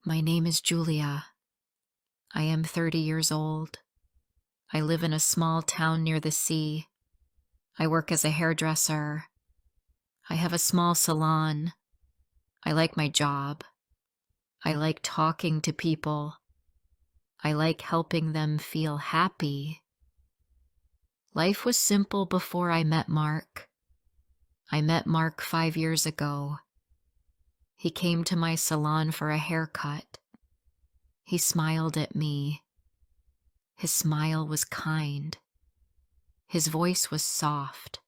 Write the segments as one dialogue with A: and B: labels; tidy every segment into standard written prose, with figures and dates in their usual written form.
A: My name is Julia. I am 30 years old. I live in a small town near the sea. I work as a hairdresser. I have a small salon. I like my job. I like talking to people. I like helping them feel happy. Life was simple before I met Mark. I met Mark 5 years ago. He came to my salon for a haircut. He smiled at me. His smile was kind. His voice was soft.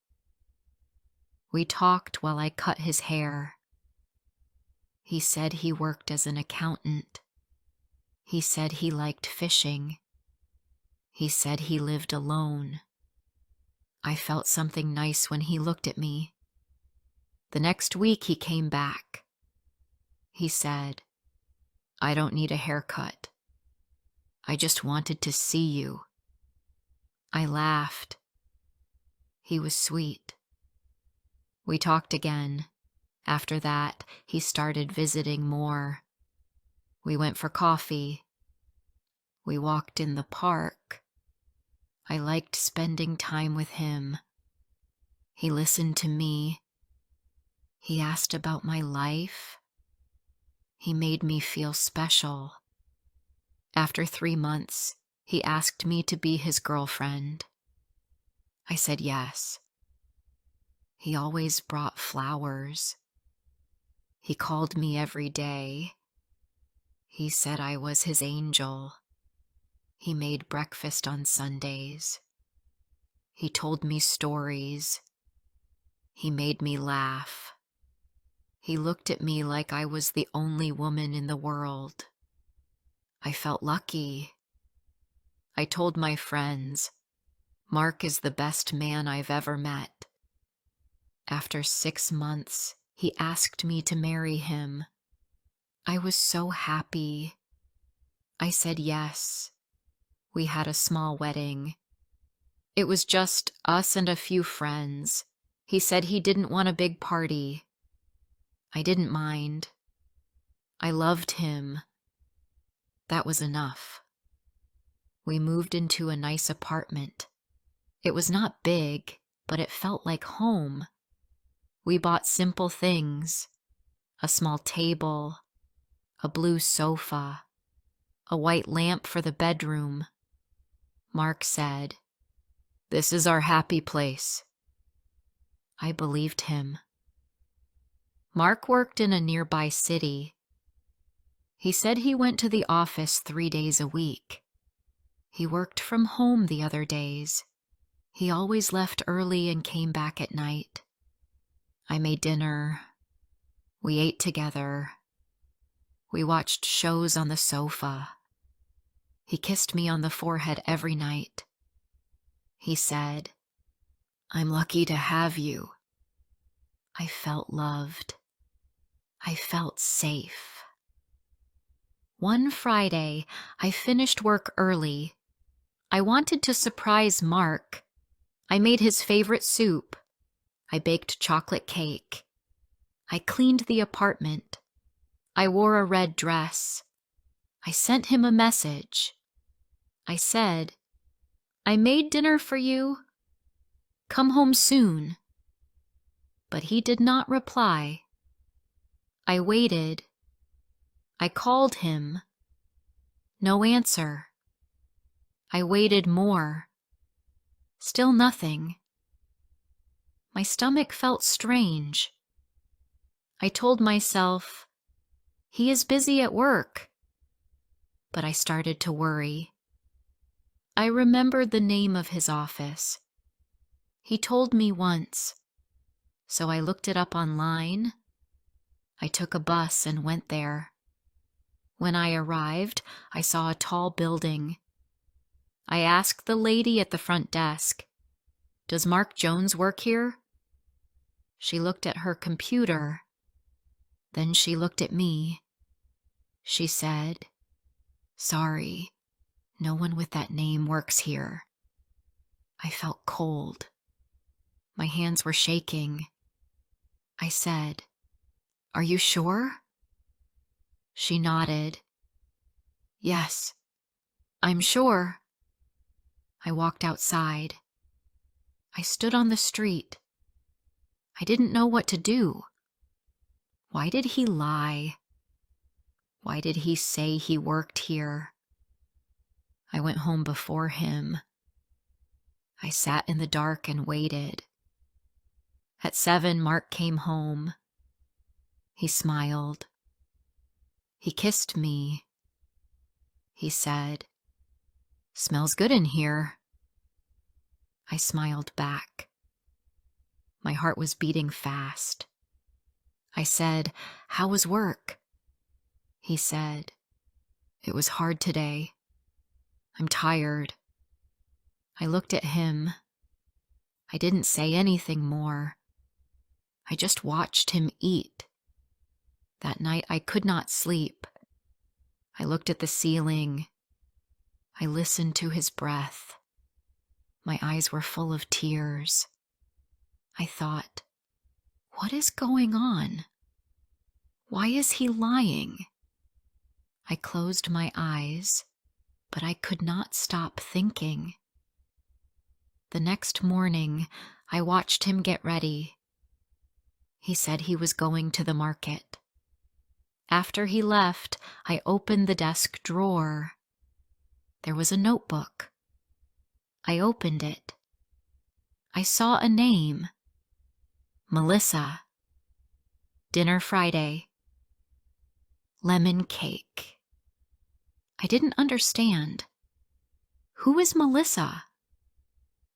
A: We talked while I cut his hair. He said he worked as an accountant. He said he liked fishing. He said he lived alone. I felt something nice when he looked at me. The next week he came back. He said, "I don't need a haircut. I just wanted to see you." I laughed. He was sweet. We talked again. After that, he started visiting more. We went for coffee. We walked in the park. I liked spending time with him. He listened to me. He asked about my life. He made me feel special. After 3 months, he asked me to be his girlfriend. I said yes. He always brought flowers. He called me every day. He said I was his angel. He made breakfast on Sundays. He told me stories. He made me laugh. He looked at me like I was the only woman in the world. I felt lucky. I told my friends, "Mark is the best man I've ever met." After 6 months, he asked me to marry him. I was so happy. I said yes. We had a small wedding. It was just us and a few friends. He said he didn't want a big party. I didn't mind. I loved him. That was enough. We moved into a nice apartment. It was not big, but it felt like home. We bought simple things: a small table, a blue sofa, a white lamp for the bedroom. Mark said, "This is our happy place." I believed him. Mark worked in a nearby city. He said he went to the office 3 days a week. He worked from home the other days. He always left early and came back at night. I made dinner. We ate together. We watched shows on the sofa. He kissed me on the forehead every night. He said, "I'm lucky to have you." I felt loved. I felt safe. One Friday, I finished work early. I wanted to surprise Mark. I made his favorite soup. I baked chocolate cake. I cleaned the apartment. I wore a red dress. I sent him a message. I said, "I made dinner for you. Come home soon." But he did not reply. I waited. I called him. No answer. I waited more. Still nothing. My stomach felt strange. I told myself, "He is busy at work." But I started to worry. I remembered the name of his office. He told me once, so I looked it up online. I took a bus and went there. When I arrived, I saw a tall building. I asked the lady at the front desk, "Does Mark Jones work here?" She looked at her computer. Then she looked at me. She said, "Sorry, no one with that name works here." I felt cold. My hands were shaking. I said, "Are you sure?" She nodded. Yes, I'm sure. I walked outside. I stood on the street. I didn't know what to do. Why did he lie? Why did he say he worked here? I went home before him. I sat in the dark and waited. At 7, Mark came home. He smiled. He kissed me. He said, "Smells good in here." I smiled back. My heart was beating fast. I said, "How was work?" He said, "It was hard today. I'm tired." I looked at him. I didn't say anything more. I just watched him eat. That night I could not sleep. I looked at the ceiling. I listened to his breath. My eyes were full of tears. I thought, what is going on? Why is he lying? I closed my eyes, but I could not stop thinking. The next morning, I watched him get ready. He said he was going to the market. After he left, I opened the desk drawer. There was a notebook. I opened it. I saw a name. Melissa. Dinner Friday. Lemon cake. I didn't understand. Who is Melissa?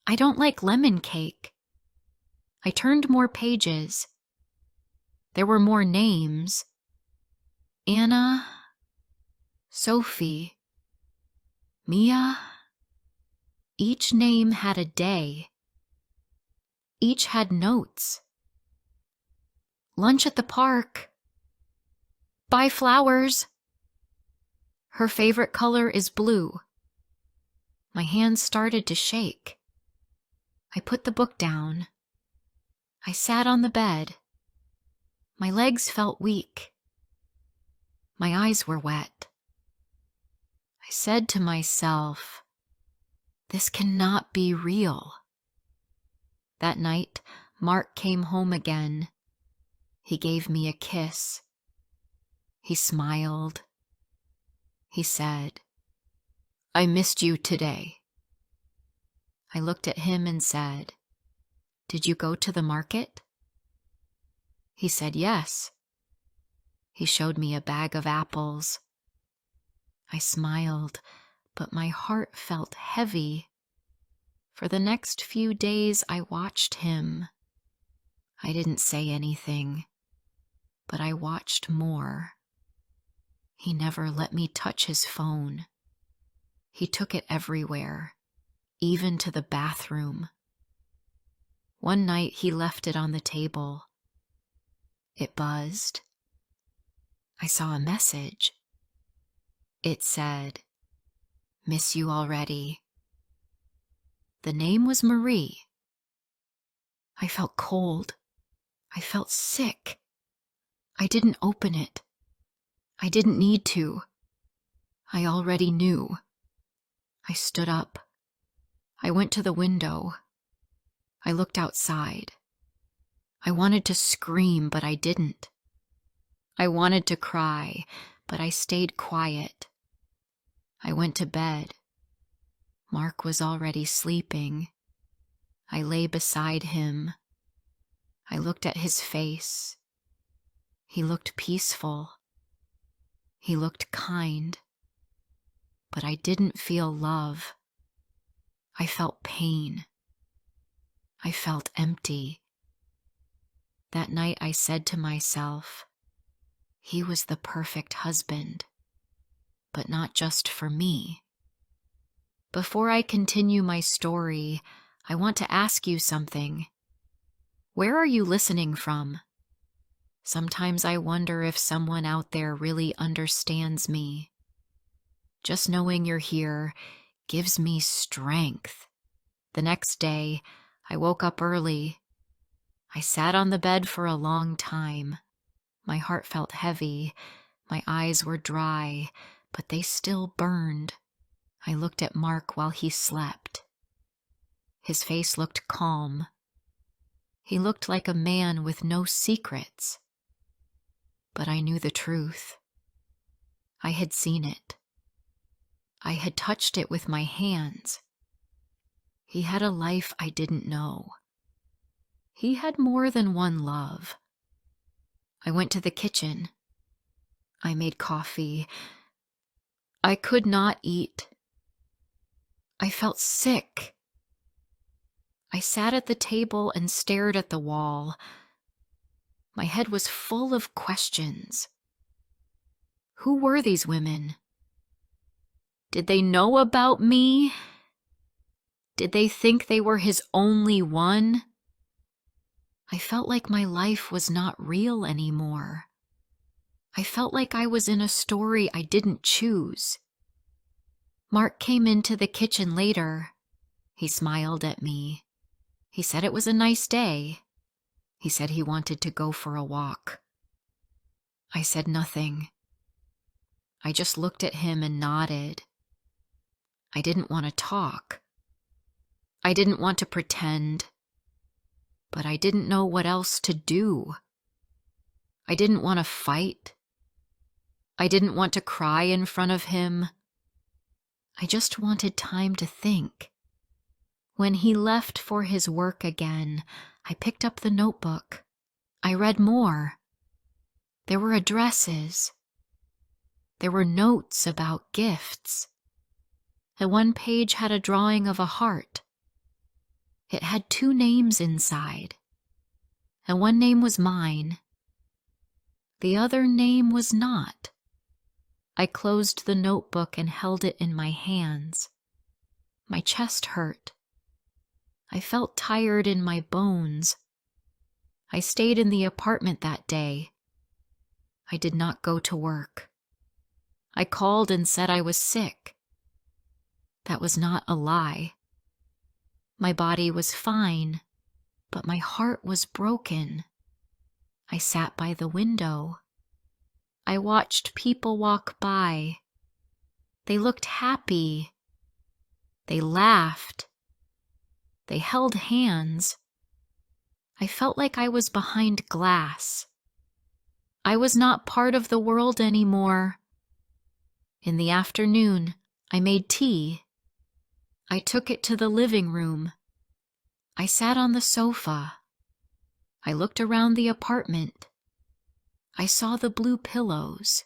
A: I don't like lemon cake. I turned more pages. There were more names. Anna, Sophie, Mia. Each name had a day. Each had notes. Lunch at the park. Buy flowers. Her favorite color is blue. My hands started to shake. I put the book down. I sat on the bed. My legs felt weak. My eyes were wet. I said to myself, this cannot be real. That night, Mark came home again. He gave me a kiss. He smiled. He said, "I missed you today." I looked at him and said, "Did you go to the market?" He said, "Yes." He showed me a bag of apples. I smiled, but my heart felt heavy. For the next few days, I watched him. I didn't say anything, but I watched more. He never let me touch his phone. He took it everywhere, even to the bathroom. One night, he left it on the table. It buzzed. I saw a message. It said, "Miss you already." The name was Marie. I felt cold. I felt sick. I didn't open it. I didn't need to. I already knew. I stood up. I went to the window. I looked outside. I wanted to scream, but I didn't. I wanted to cry, but I stayed quiet. I went to bed. Mark was already sleeping. I lay beside him. I looked at his face. He looked peaceful. He looked kind. But I didn't feel love. I felt pain. I felt empty. That night I said to myself, he was the perfect husband, but not just for me. Before I continue my story, I want to ask you something. Where are you listening from? Sometimes I wonder if someone out there really understands me. Just knowing you're here gives me strength. The next day, I woke up early. I sat on the bed for a long time. My heart felt heavy. My eyes were dry, but they still burned. I looked at Mark while he slept. His face looked calm. He looked like a man with no secrets. But I knew the truth. I had seen it. I had touched it with my hands. He had a life I didn't know. He had more than one love. I went to the kitchen. I made coffee. I could not eat. I felt sick. I sat at the table and stared at the wall. My head was full of questions. Who were these women? Did they know about me? Did they think they were his only one? I felt like my life was not real anymore. I felt like I was in a story I didn't choose. Mark came into the kitchen later. He smiled at me. He said it was a nice day. He said he wanted to go for a walk. I said nothing. I just looked at him and nodded. I didn't want to talk. I didn't want to pretend. But I didn't know what else to do. I didn't want to fight. I didn't want to cry in front of him. I just wanted time to think. When he left for his work again, I picked up the notebook. I read more. There were addresses. There were notes about gifts. And one page had a drawing of a heart. It had 2 names inside, and one name was mine. The other name was not. I closed the notebook and held it in my hands. My chest hurt. I felt tired in my bones. I stayed in the apartment that day. I did not go to work. I called and said I was sick. That was not a lie. My body was fine, but my heart was broken. I sat by the window. I watched people walk by. They looked happy. They laughed. They held hands. I felt like I was behind glass. I was not part of the world anymore. In the afternoon, I made tea. I took it to the living room. I sat on the sofa. I looked around the apartment. I saw the blue pillows.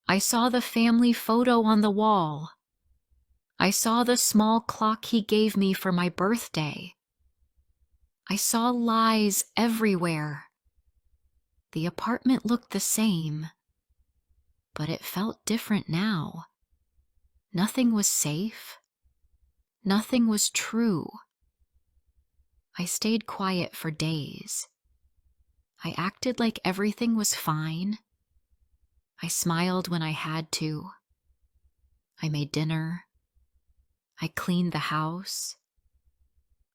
A: I saw the family photo on the wall. I saw the small clock he gave me for my birthday. I saw lies everywhere. The apartment looked the same, but it felt different now. Nothing was safe. Nothing was true. I stayed quiet for days. I acted like everything was fine. I smiled when I had to. I made dinner. I cleaned the house.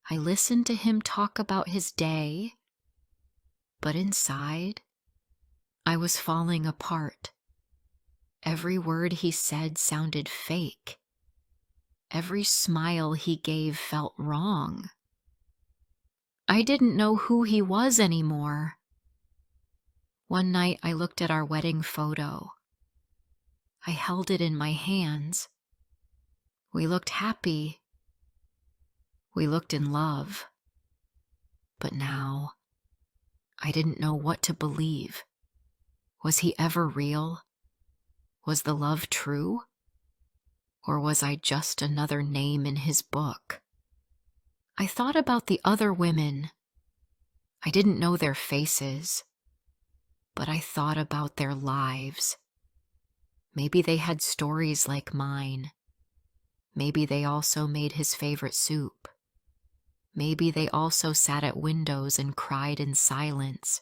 A: I listened to him talk about his day. But inside, I was falling apart. Every word he said sounded fake. Every smile he gave felt wrong. I didn't know who he was anymore. One night I looked at our wedding photo. I held it in my hands. We looked happy. We looked in love. But now, I didn't know what to believe. Was he ever real? Was the love true? Or was I just another name in his book? I thought about the other women. I didn't know their faces, but I thought about their lives. Maybe they had stories like mine. Maybe they also made his favorite soup. Maybe they also sat at windows and cried in silence.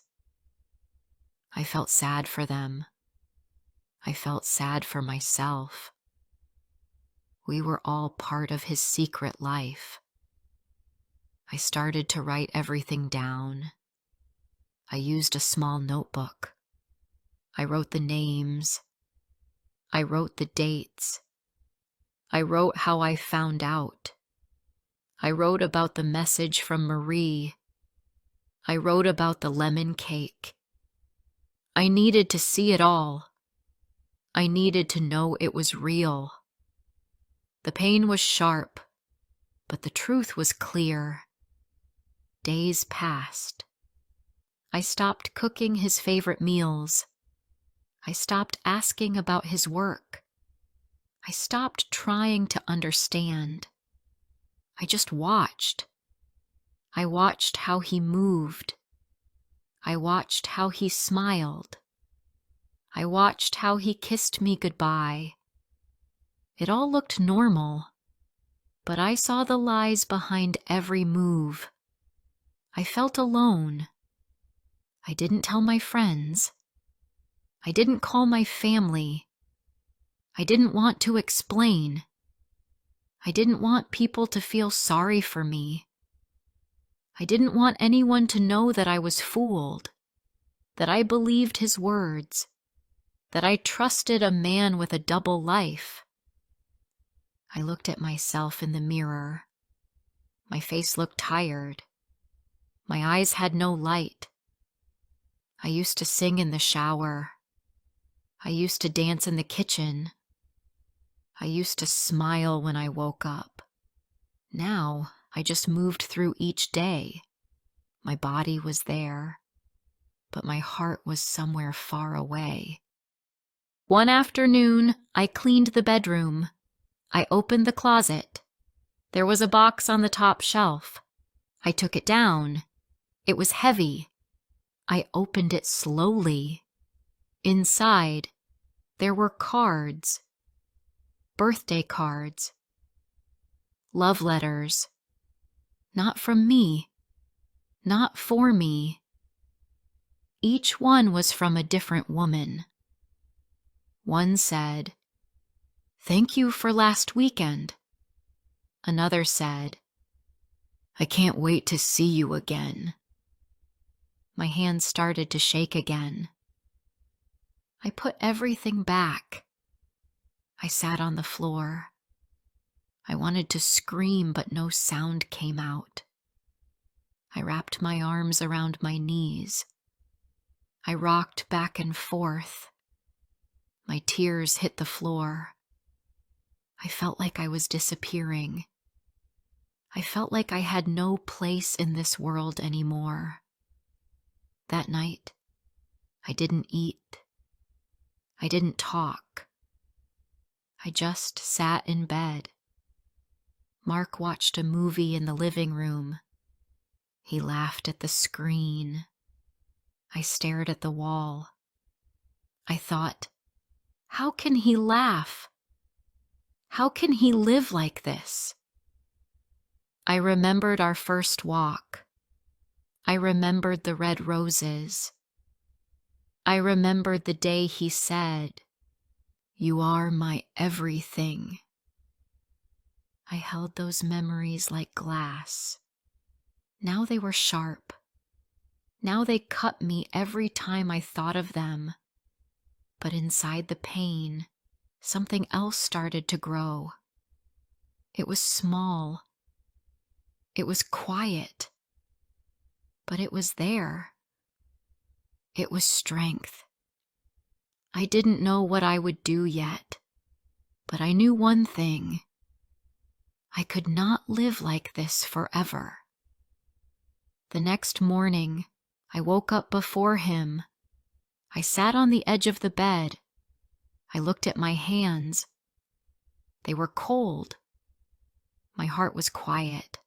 A: I felt sad for them. I felt sad for myself. We were all part of his secret life. I started to write everything down. I used a small notebook. I wrote the names. I wrote the dates. I wrote how I found out. I wrote about the message from Marie. I wrote about the lemon cake. I needed to see it all. I needed to know it was real. The pain was sharp, but the truth was clear. Days passed. I stopped cooking his favorite meals. I stopped asking about his work. I stopped trying to understand. I just watched. I watched how he moved. I watched how he smiled. I watched how he kissed me goodbye. It all looked normal, but I saw the lies behind every move. I felt alone. I didn't tell my friends. I didn't call my family. I didn't want to explain. I didn't want people to feel sorry for me. I didn't want anyone to know that I was fooled, that I believed his words, that I trusted a man with a double life. I looked at myself in the mirror. My face looked tired. My eyes had no light. I used to sing in the shower. I used to dance in the kitchen. I used to smile when I woke up. Now I just moved through each day. My body was there, but my heart was somewhere far away. One afternoon, I cleaned the bedroom. I opened the closet. There was a box on the top shelf. I took it down. It was heavy. I opened it slowly. Inside, there were cards. Birthday cards. Love letters. Not from me. Not for me. Each one was from a different woman. One said, "Thank you for last weekend." Another said, "I can't wait to see you again." My hands started to shake again. I put everything back. I sat on the floor. I wanted to scream, but no sound came out. I wrapped my arms around my knees. I rocked back and forth. My tears hit the floor. I felt like I was disappearing. I felt like I had no place in this world anymore. That night, I didn't eat. I didn't talk. I just sat in bed. Mark watched a movie in the living room. He laughed at the screen. I stared at the wall. I thought, how can he laugh? How can he live like this? I remembered our first walk. I remembered the red roses. I remembered the day he said, "You are my everything." I held those memories like glass. Now they were sharp. Now they cut me every time I thought of them. But inside the pain, something else started to grow. It was small. It was quiet. But it was there. It was strength. I didn't know what I would do yet, but I knew one thing. I could not live like this forever. The next morning, I woke up before him. I sat on the edge of the bed. I looked at my hands. They were cold. My heart was quiet.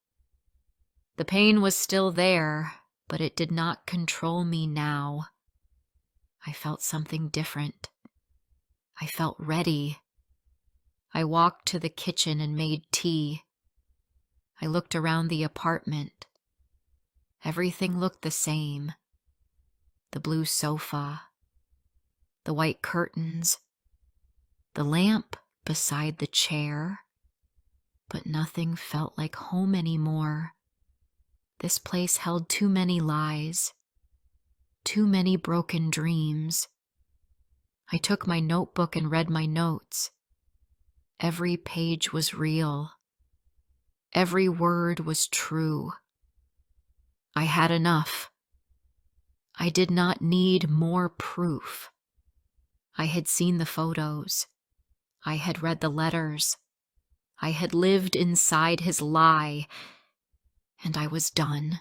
A: The pain was still there, but it did not control me now. I felt something different. I felt ready. I walked to the kitchen and made tea. I looked around the apartment. Everything looked the same. The blue sofa, the white curtains, the lamp beside the chair, but nothing felt like home anymore. This place held too many lies, too many broken dreams. I took my notebook and read my notes. Every page was real. Every word was true. I had enough. I did not need more proof. I had seen the photos. I had read the letters. I had lived inside his lie, and I was done.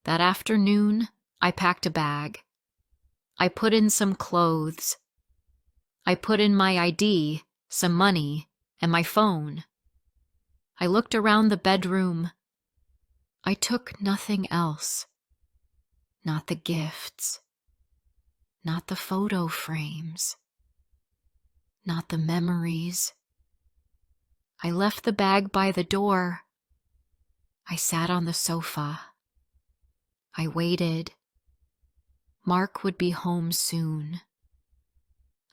A: That afternoon, I packed a bag. I put in some clothes. I put in my ID, some money, and my phone. I looked around the bedroom. I took nothing else. Not the gifts. Not the photo frames. Not the memories. I left the bag by the door. I sat on the sofa. I waited. Mark would be home soon.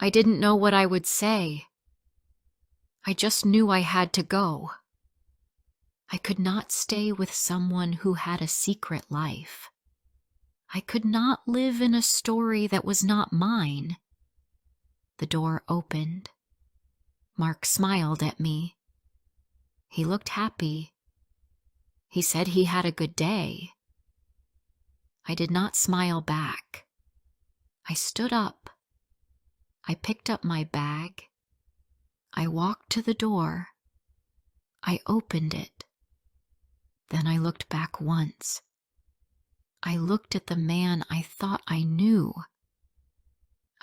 A: I didn't know what I would say. I just knew I had to go. I could not stay with someone who had a secret life. I could not live in a story that was not mine. The door opened. Mark smiled at me. He looked happy. He said he had a good day. I did not smile back. I stood up. I picked up my bag. I walked to the door. I opened it. Then I looked back once. I looked at the man I thought I knew.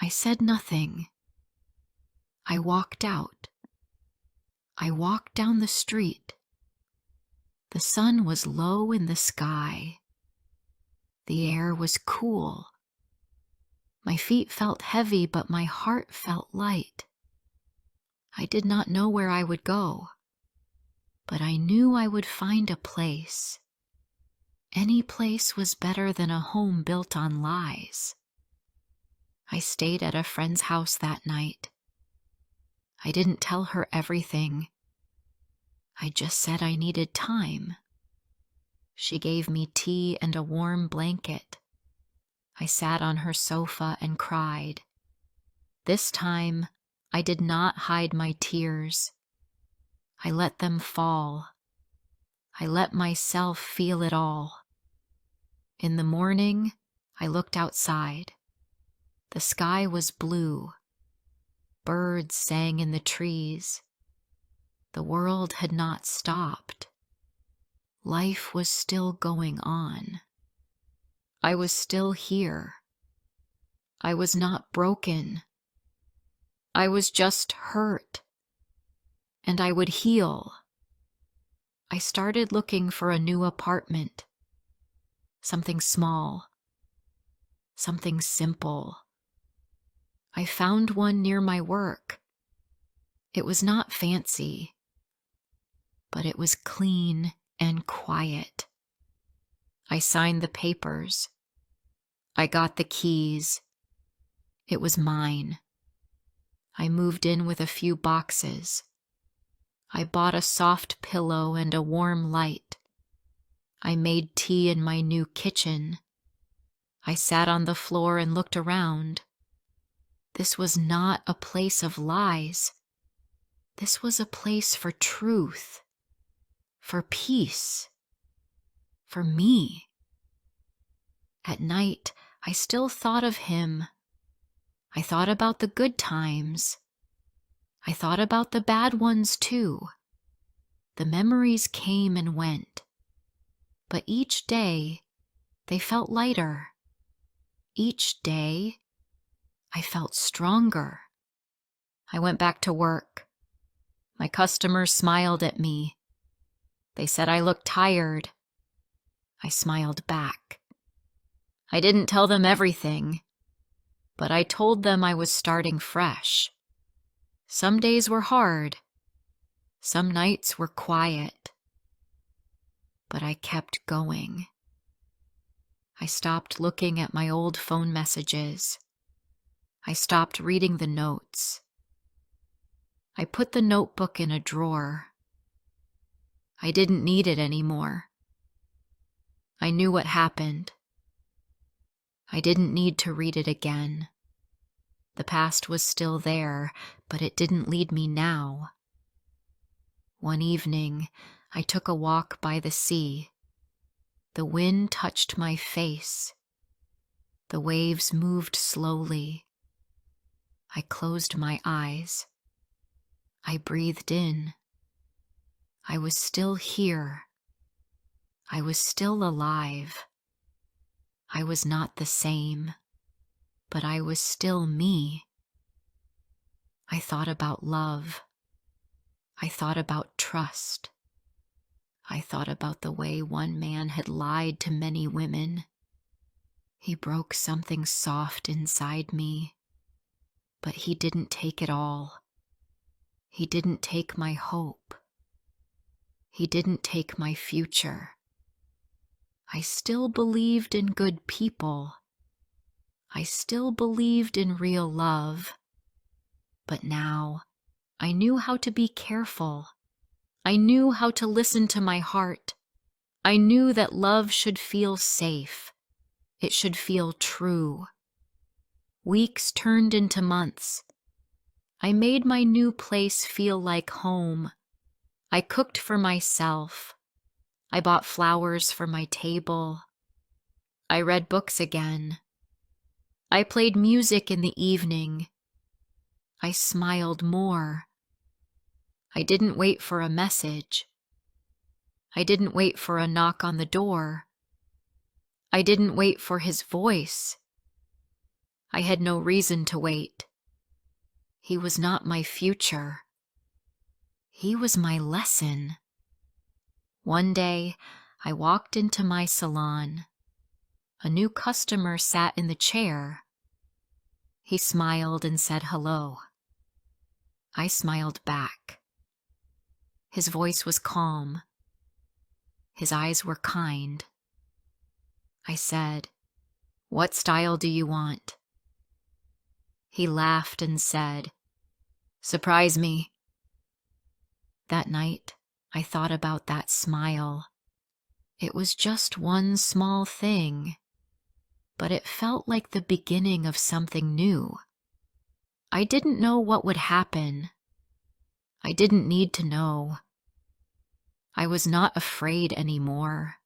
A: I said nothing. I walked out. I walked down the street. The sun was low in the sky. The air was cool. My feet felt heavy, but my heart felt light. I did not know where I would go, but I knew I would find a place. Any place was better than a home built on lies. I stayed at a friend's house that night. I didn't tell her everything. I just said I needed time. She gave me tea and a warm blanket. I sat on her sofa and cried. This time, I did not hide my tears. I let them fall. I let myself feel it all. In the morning, I looked outside. The sky was blue. Birds sang in the trees. The world had not stopped. Life was still going on. I was still here. I was not broken. I was just hurt. And I would heal. I started looking for a new apartment. Something small. Something simple. I found one near my work. It was not fancy, but it was clean and quiet. I signed the papers. I got the keys. It was mine. I moved in with a few boxes. I bought a soft pillow and a warm light. I made tea in my new kitchen. I sat on the floor and looked around. This was not a place of lies. This was a place for truth, for peace, for me. At night, I still thought of him. I thought about the good times. I thought about the bad ones too. The memories came and went. But each day, they felt lighter. Each day, I felt stronger. I went back to work. My customers smiled at me. They said I looked tired. I smiled back. I didn't tell them everything, but I told them I was starting fresh. Some days were hard. Some nights were quiet. But I kept going. I stopped looking at my old phone messages. I stopped reading the notes. I put the notebook in a drawer. I didn't need it anymore. I knew what happened. I didn't need to read it again. The past was still there, but it didn't lead me now. One evening, I took a walk by the sea. The wind touched my face. The waves moved slowly. I closed my eyes. I breathed in. I was still here. I was still alive. I was not the same, but I was still me. I thought about love. I thought about trust. I thought about the way one man had lied to many women. He broke something soft inside me, but he didn't take it all. He didn't take my hope. He didn't take my future. I still believed in good people. I still believed in real love. But now I knew how to be careful. I knew how to listen to my heart. I knew that love should feel safe. It should feel true. Weeks turned into months. I made my new place feel like home. I cooked for myself. I bought flowers for my table. I read books again. I played music in the evening. I smiled more. I didn't wait for a message. I didn't wait for a knock on the door. I didn't wait for his voice. I had no reason to wait. He was not my future. He was my lesson. One day, I walked into my salon. A new customer sat in the chair. He smiled and said hello. I smiled back. His voice was calm. His eyes were kind. I said, "What style do you want?" He laughed and said, "Surprise me." That night, I thought about that smile. It was just one small thing, but it felt like the beginning of something new. I didn't know what would happen. I didn't need to know. I was not afraid anymore.